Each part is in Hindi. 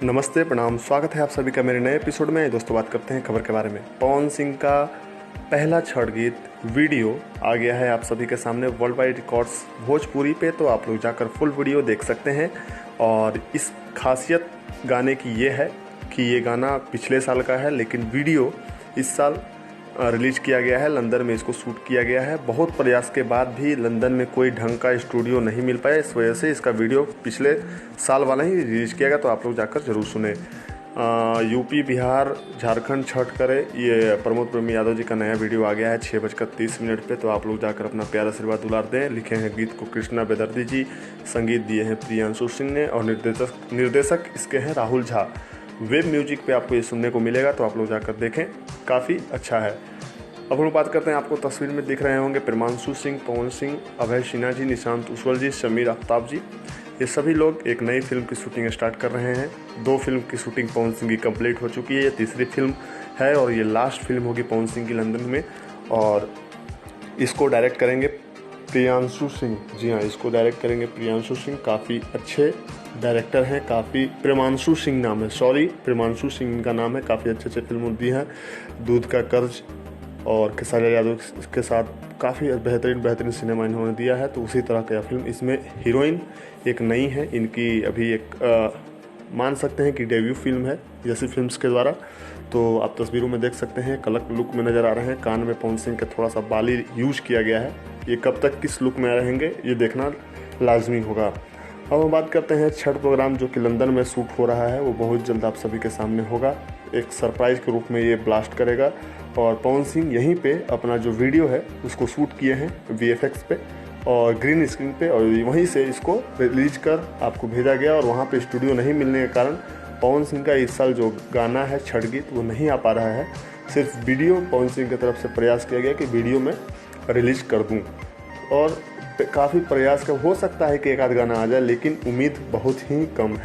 नमस्ते, प्रणाम, स्वागत है आप सभी का मेरे नए एपिसोड में। दोस्तों, बात करते हैं खबर के बारे में। पवन सिंह का पहला छठ गीत वीडियो आ गया है आप सभी के सामने वर्ल्ड वाइड रिकॉर्ड्स भोजपुरी पे, तो आप लोग जाकर फुल वीडियो देख सकते हैं। और इस खासियत गाने की ये है कि ये गाना पिछले साल का है, लेकिन वीडियो इस साल रिलीज किया गया है। लंदन में इसको शूट किया गया है। बहुत प्रयास के बाद भी लंदन में कोई ढंग का स्टूडियो नहीं मिल पाया, इस वजह से इसका वीडियो पिछले साल वाला ही रिलीज किया गया। तो आप लोग जाकर जरूर सुने। यूपी, बिहार, झारखंड छठ करे, ये प्रमोद प्रेमी यादव जी का नया वीडियो आ गया है 6:30 पे। तो आप लोग जाकर अपना प्यारा आशीर्वाद दुलार दें। लिखे हैं गीत को कृष्णा बेदर्दी जी, संगीत दिए हैं प्रियांशु सिंह ने, और निर्देशक इसके हैं राहुल झा। वेब म्यूजिक पे आपको ये सुनने को मिलेगा, तो आप लोग जाकर देखें, काफ़ी अच्छा है। अब हम बात करते हैं, आपको तस्वीर में दिख रहे होंगे प्रियांशु सिंह, पवन सिंह, अभय सिन्हा जी, निशांत उज्ज्वल जी, शमीर आफ्ताब जी। ये सभी लोग एक नई फिल्म की शूटिंग स्टार्ट कर रहे हैं। 2 फिल्म की शूटिंग पवन सिंह की कंप्लीट हो चुकी है। ये तीसरी फिल्म है और ये लास्ट फिल्म होगी पवन सिंह की लंदन में। और इसको डायरेक्ट करेंगे प्रियांशु सिंह। जी हाँ, इसको डायरेक्ट करेंगे प्रियांशु सिंह। काफ़ी अच्छे डायरेक्टर हैं, काफ़ी प्रियांशु सिंह नाम है, प्रियांशु सिंह का नाम है। काफ़ी अच्छे फिल्म दी हैं। दूध का कर्ज और खेसारी यादव के साथ काफ़ी बेहतरीन सिनेमा इन्होंने दिया है। तो उसी तरह का फिल्म, इसमें हीरोइन एक नई है इनकी, अभी एक मान सकते हैं कि डेब्यू फिल्म है जैसी फिल्म्स के द्वारा। तो आप तस्वीरों में देख सकते हैं, कलक लुक में नज़र आ रहे हैं। कान में पवन सिंह का थोड़ा सा बाली यूज किया गया है। ये कब तक किस लुक में रहेंगे ये देखना लाजमी होगा। अब हम बात करते हैं छठ प्रोग्राम जो कि लंदन में शूट हो रहा है, वो बहुत जल्द आप सभी के सामने होगा। एक सरप्राइज के रूप में ये ब्लास्ट करेगा। और पवन सिंह यहीं पे अपना जो वीडियो है उसको शूट किए हैं VFX पे और ग्रीन स्क्रीन पे, और वहीं से इसको रिलीज कर आपको भेजा गया। और वहाँ पे स्टूडियो नहीं मिलने के कारण पवन सिंह का इस साल जो गाना है छठ गीत वो नहीं आ पा रहा है। सिर्फ वीडियो पवन सिंह की तरफ से प्रयास किया गया कि वीडियो में रिलीज कर दूँ, और काफ़ी प्रयास का हो सकता है कि एक आध गाना आ जाए, लेकिन उम्मीद बहुत ही कम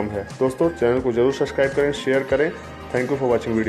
है। दोस्तों, चैनल को जरूर सब्सक्राइब करें, शेयर करें। Thank you for watching video.